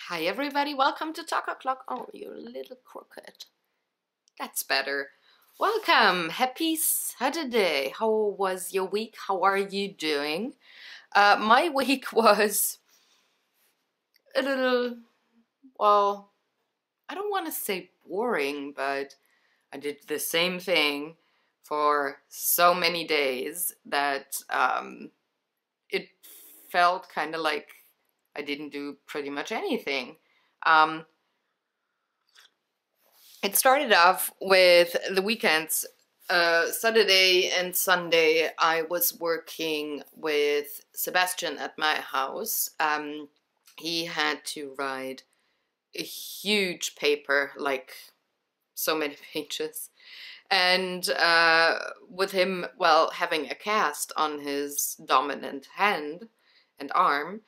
Hi everybody, welcome to Talk O'Clock. Oh, you're a little crooked. That's better. Welcome, happy Saturday. How was your week? How are you doing? My week was a little, well, I don't want to say boring, but I did the same thing for so many days that it felt kind of like I didn't do pretty much anything. It started off with the weekends. Saturday and Sunday I was working with Sebastian at my house. He had to write a huge paper, like so many pages. And with him, well, having a cast on his dominant hand and arm,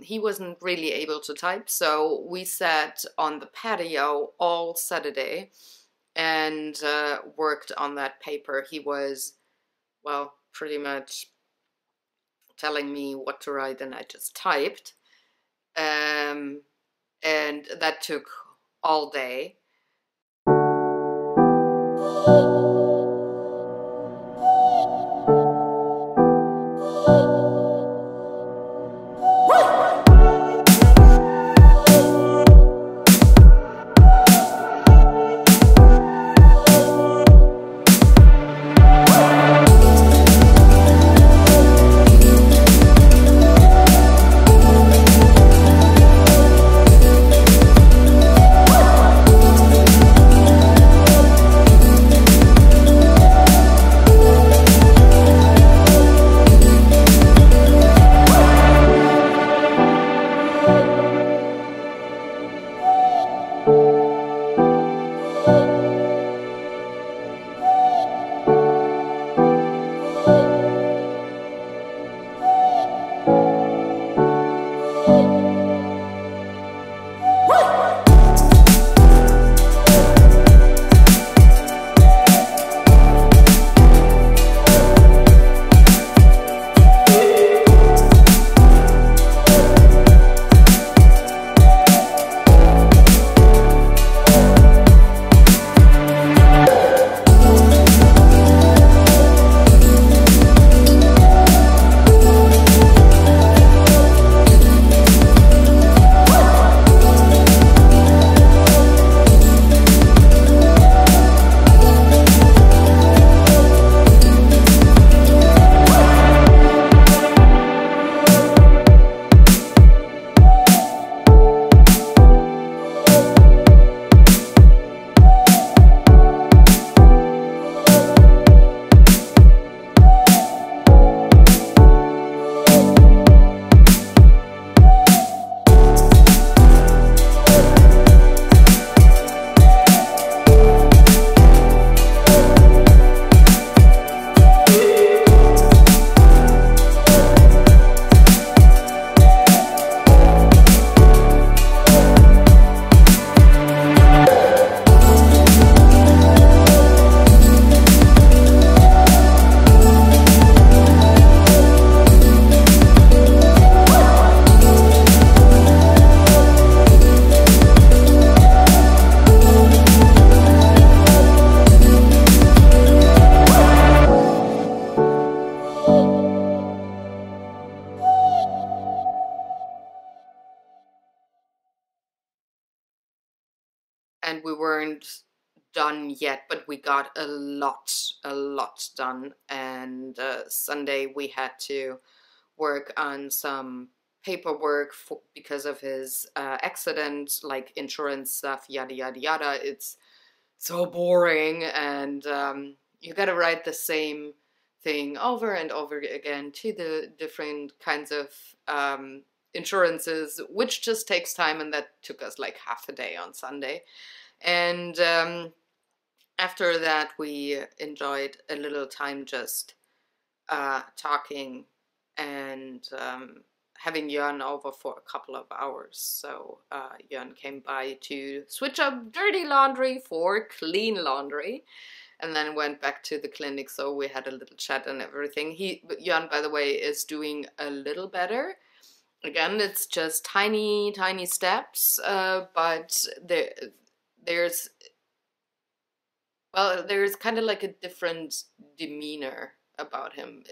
he wasn't really able to type, so we sat on the patio all Saturday and worked on that paper. He was, well, pretty much telling me what to write, and I just typed. And that took all day. And we weren't done yet, but we got a lot done. And Sunday we had to work on some paperwork because of his accident, like insurance stuff, yada yada yada. It's so boring, and you gotta write the same thing over and over again to the different kinds of insurances, which just takes time, and that took us like half a day on Sunday. And after that we enjoyed a little time just talking and having Jörn over for a couple of hours. So Jörn came by to switch up dirty laundry for clean laundry, and then went back to the clinic, so we had a little chat and everything. Jörn, by the way, is doing a little better. again, it's just tiny, tiny steps, but there's, well, there's kind of like a different demeanor about him.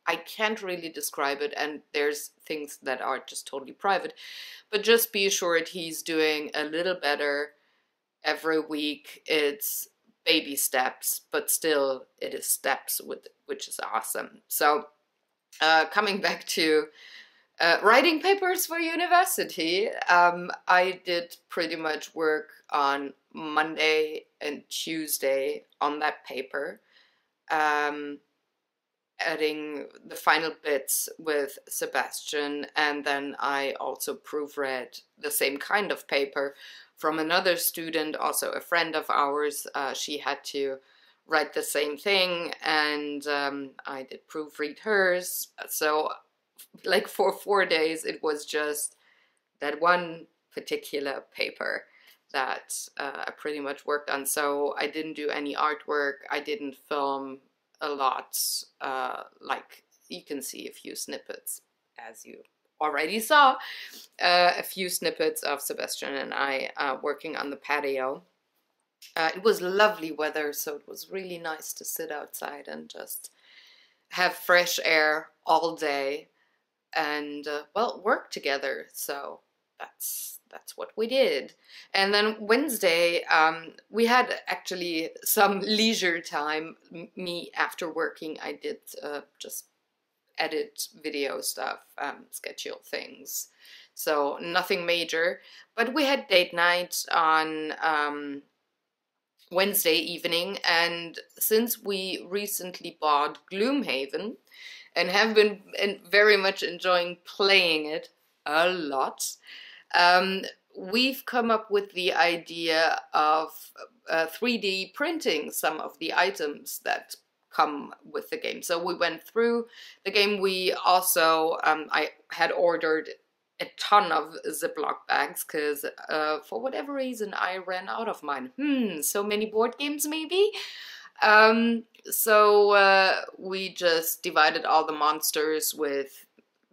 I can't really describe it, and there's things that are just totally private, but just be assured he's doing a little better every week. It's baby steps, but still it is steps, which is awesome. So coming back to writing papers for university, I did pretty much work on Monday and Tuesday on that paper, adding the final bits with Sebastian, and then I also proofread the same kind of paper from another student, also a friend of ours. She had to write the same thing, and I did proofread hers. So like for 4 days it was just that one particular paper that I pretty much worked on. So I didn't do any artwork, I didn't film a lot. Like you can see a few snippets, as you already saw, a few snippets of Sebastian and I working on the patio. It was lovely weather, so it was really nice to sit outside and just have fresh air all day and well, work together. So that's what we did. And then Wednesday, we had actually some leisure time. Me, after working, I did just edit video stuff, schedule things. So nothing major, but we had date night on Wednesday evening, and since we recently bought Gloomhaven and have been very much enjoying playing it a lot, we've come up with the idea of 3D printing some of the items that come with the game. So we went through the game. We also, I had ordered a ton of Ziploc bags because for whatever reason I ran out of mine. So many board games maybe? So we just divided all the monsters with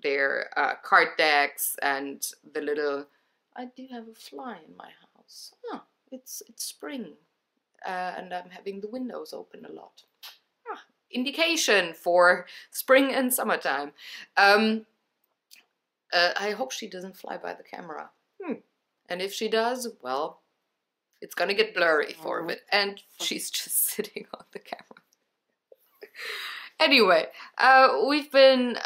their card decks and the little... I do have a fly in my house. Oh, it's spring and I'm having the windows open a lot. Indication for spring and summertime. I hope she doesn't fly by the camera. And if she does, well, it's gonna get blurry for a bit. And she's just sitting on the camera. Anyway, we've been,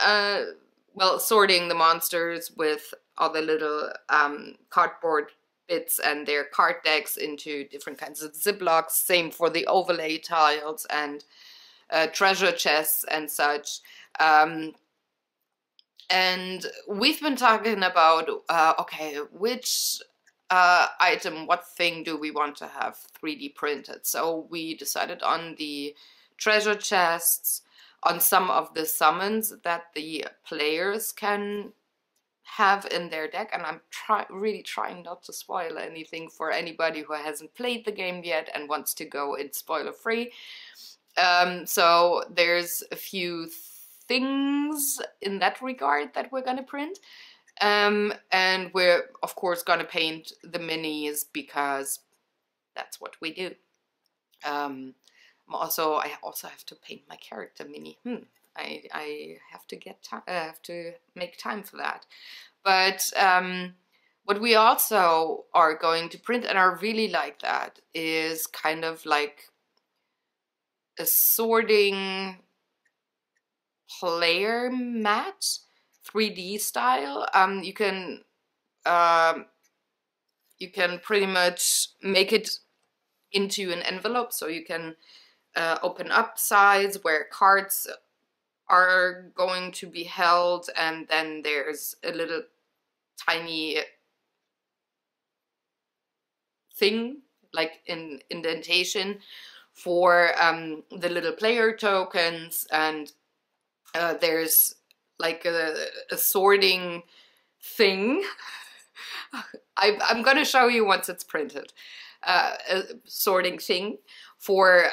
well, sorting the monsters with all the little cardboard bits and their card decks into different kinds of Ziplocs. Same for the overlay tiles and treasure chests and such. And we've been talking about, okay, which item, what thing do we want to have 3D printed? So we decided on the treasure chests, on some of the summons that the players can have in their deck. And I'm really trying not to spoil anything for anybody who hasn't played the game yet and wants to go in spoiler free. So there's a few things in that regard that we're gonna print, and we're of course gonna paint the minis because that's what we do. I also have to paint my character mini. I have to get time. I have to make time for that. But what we also are going to print, and I really like that, is kind of like a sorting player mat, 3D style. You can pretty much make it into an envelope, so you can open up sides where cards are going to be held, and then there's a little tiny thing like an indentation for the little player tokens, and there's like a sorting thing. I'm gonna show you once it's printed. A sorting thing for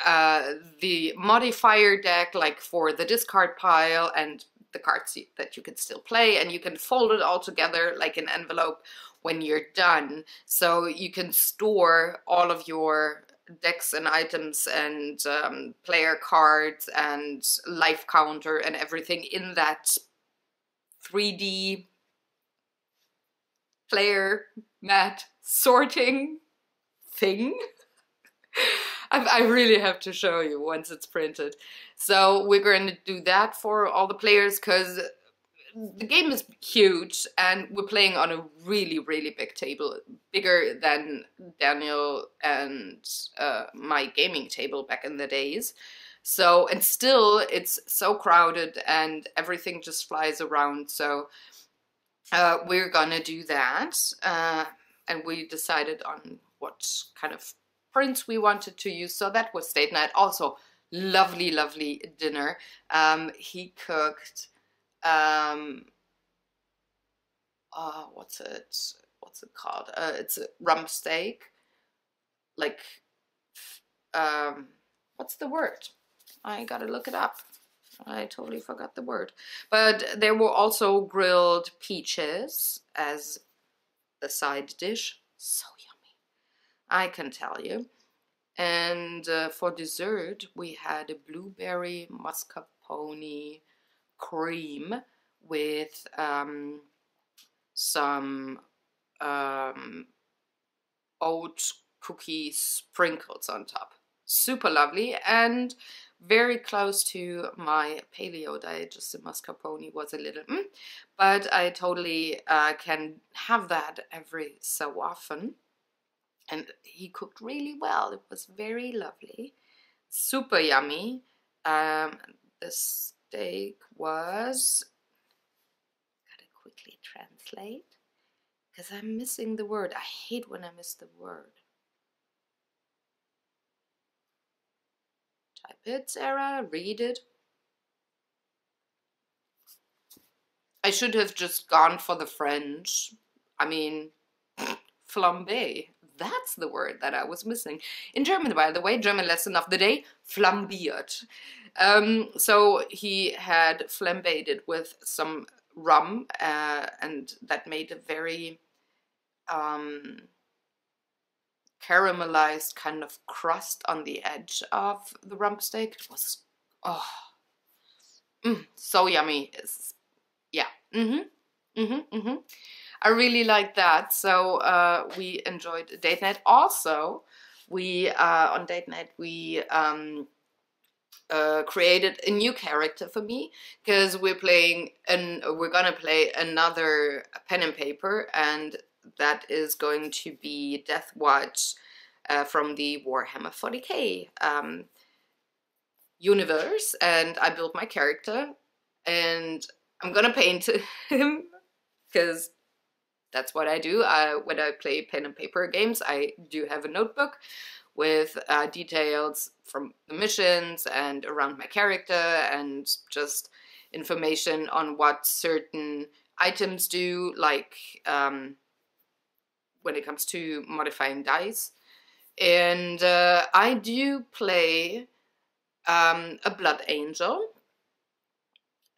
the modifier deck, like for the discard pile, and the cards that you can still play, and you can fold it all together like an envelope when you're done. So you can store all of your decks and items and player cards and life counter and everything in that 3D player mat sorting thing. I really have to show you once it's printed. So we're going to do that for all the players, because the game is huge and we're playing on a really, really big table, bigger than Daniel and my gaming table back in the days. So, and still it's so crowded and everything just flies around. So we're gonna do that. And we decided on what kind of prints we wanted to use. So that was date night. Also, lovely, lovely dinner. He cooked, what's it called? It's a rump steak. Like, what's the word? I gotta look it up. I totally forgot the word. But there were also grilled peaches as the side dish. So yummy, I can tell you. And for dessert, we had a blueberry mascarpone cream with some oat cookie sprinkles on top. Super lovely and very close to my paleo diet. Just the mascarpone was a little, but I totally can have that every so often. And he cooked really well. It was very lovely, super yummy. The steak was, gotta quickly translate because I'm missing the word. I hate when I miss the word. Type it, Sarah, read it. I should have just gone for the French. I mean, flambé. That's the word that I was missing. In German, by the way, German lesson of the day, flambiert. So he had flambéed it with some rum, and that made a very caramelized kind of crust on the edge of the rump steak. It was, so yummy. Yeah. I really like that. So we enjoyed date night. Also, we on date night we created a new character for me, because we're gonna play another pen and paper, and that is going to be Deathwatch from the Warhammer 40k universe. And I built my character, and I'm gonna paint him because that's what I do. When I play pen and paper games, I do have a notebook with details from the missions and around my character, and just information on what certain items do, like when it comes to modifying dice. And I do play a Blood Angel,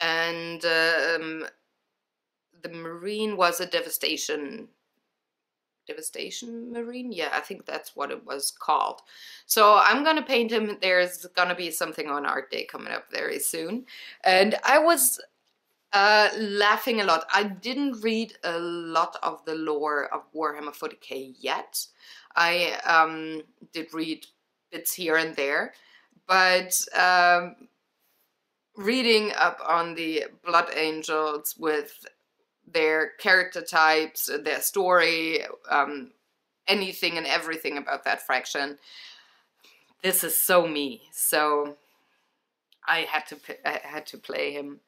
and the Marine was a Devastation Marine? Yeah, I think that's what it was called. So I'm gonna paint him. There's gonna be something on Art Day coming up very soon. And I was laughing a lot. I didn't read a lot of the lore of Warhammer 40k yet. I did read bits here and there, but reading up on the Blood Angels with their character types, their story, anything and everything about that faction. This is so me. So I had to play him.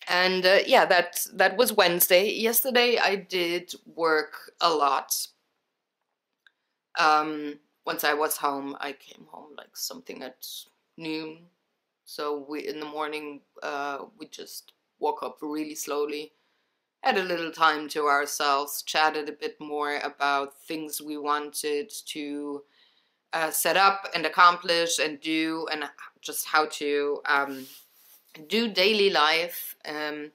And yeah, that was Wednesday. Yesterday I did work a lot. Once I was home, I came home like something at noon. So in the morning we just woke up really slowly, had a little time to ourselves, chatted a bit more about things we wanted to set up and accomplish and do, and just how to do daily life, and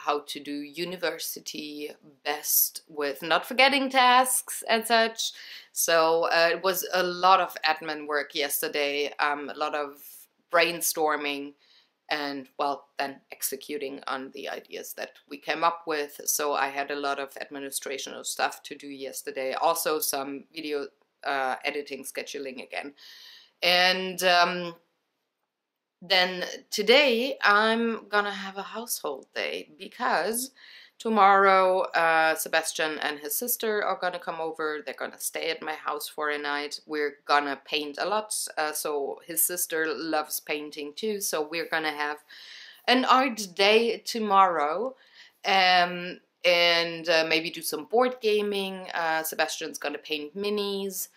how to do university best with not forgetting tasks and such. So it was a lot of admin work yesterday, a lot of brainstorming, and well, then executing on the ideas that we came up with. So I had a lot of administrative stuff to do yesterday, also some video editing, scheduling again. And then today I'm gonna have a household day because tomorrow Sebastian and his sister are gonna come over. They're gonna stay at my house for a night. We're gonna paint a lot, so his sister loves painting too, so we're gonna have an art day tomorrow, and maybe do some board gaming. Sebastian's gonna paint minis,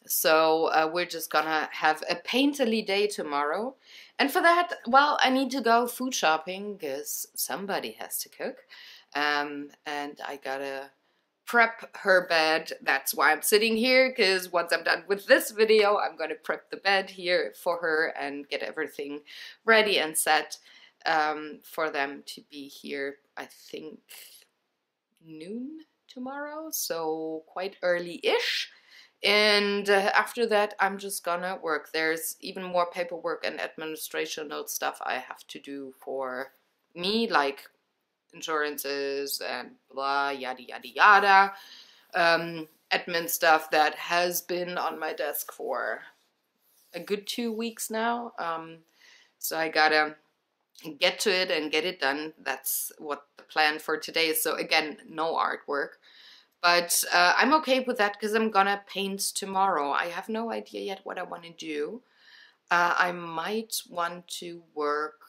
so we're just gonna have a painterly day tomorrow. And for that, well, I need to go food shopping because somebody has to cook. And I gotta prep her bed. That's why I'm sitting here, because once I'm done with this video, I'm gonna prep the bed here for her and get everything ready and set for them to be here, I think, noon tomorrow, so quite early-ish. And after that, I'm just gonna work. There's even more paperwork and administrative stuff I have to do for me, like insurances and blah, yada, yada, yada. Admin stuff that has been on my desk for a good 2 weeks now. So I gotta get to it and get it done. That's what the plan for today is. So again, no artwork. But I'm okay with that because I'm gonna paint tomorrow. I have no idea yet what I want to do. I might want to work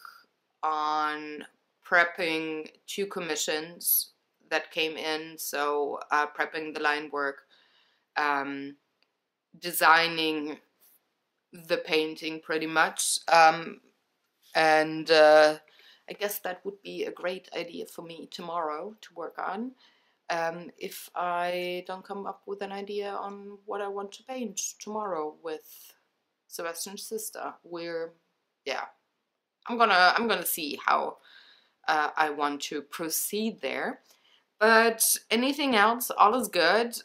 on prepping 2 commissions that came in. So prepping the line work, designing the painting pretty much. And I guess that would be a great idea for me tomorrow to work on. If I don't come up with an idea on what I want to paint tomorrow with Sebastian's sister, I'm gonna see how I want to proceed there. But anything else, all is good.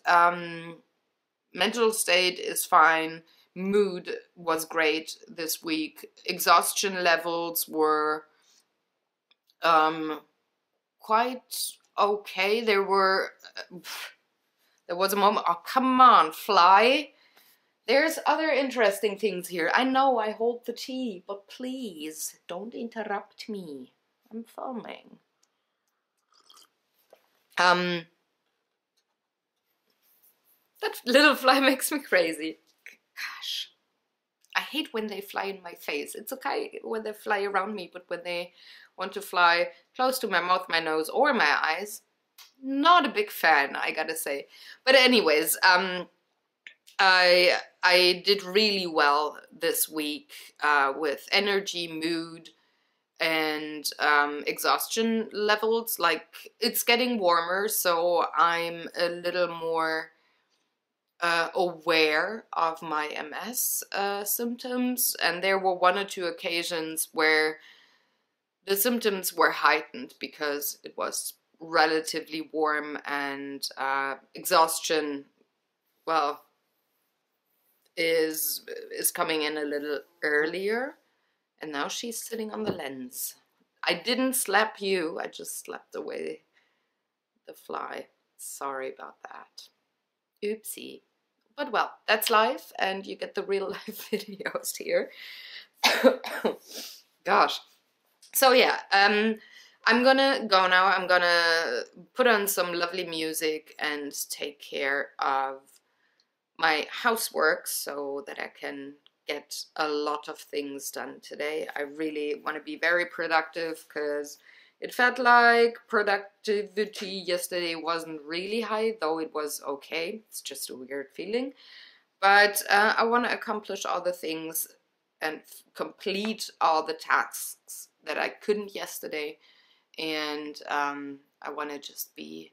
Mental state is fine. Mood was great this week. Exhaustion levels were quite okay. There was a moment. Oh, come on, fly. There's other interesting things here. I know I hold the tea, but please don't interrupt me. I'm filming. That little fly makes me crazy. Gosh. I hate when they fly in my face. It's okay when they fly around me, but when they want to fly close to my mouth, my nose, or my eyes, not a big fan, I gotta say. But anyways, I did really well this week with energy, mood, and exhaustion levels. Like, it's getting warmer, so I'm a little more aware of my MS symptoms, and there were 1 or 2 occasions where the symptoms were heightened because it was relatively warm, and exhaustion, well, is coming in a little earlier. And now she's sitting on the lens. I didn't slap you, I just slapped away the fly. Sorry about that. Oopsie. But well, that's life, and you get the real life videos here. Gosh. So yeah, I'm gonna go now. I'm gonna put on some lovely music and take care of my housework so that I can get a lot of things done today. I really want to be very productive because it felt like productivity yesterday wasn't really high, though it was okay. It's just a weird feeling. But I want to accomplish all the things and complete all the tasks that I couldn't yesterday. And I want to just be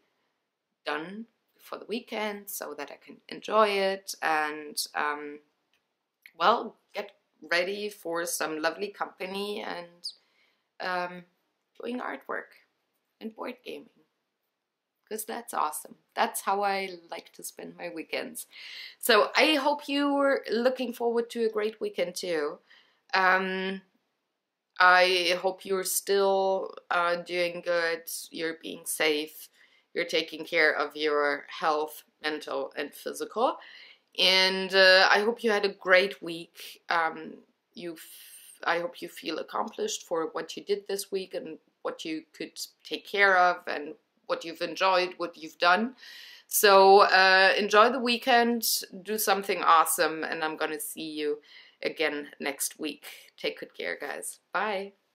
done for the weekend so that I can enjoy it and, well, get ready for some lovely company and doing artwork and board gaming. Because that's awesome. That's how I like to spend my weekends. So I hope you're looking forward to a great weekend too. I hope you're still doing good, you're being safe, you're taking care of your health, mental and physical. And I hope you had a great week. I hope you feel accomplished for what you did this week and what you could take care of and what you've enjoyed, what you've done. So enjoy the weekend, do something awesome, and I'm gonna see you again next week. Take good care, guys. Bye.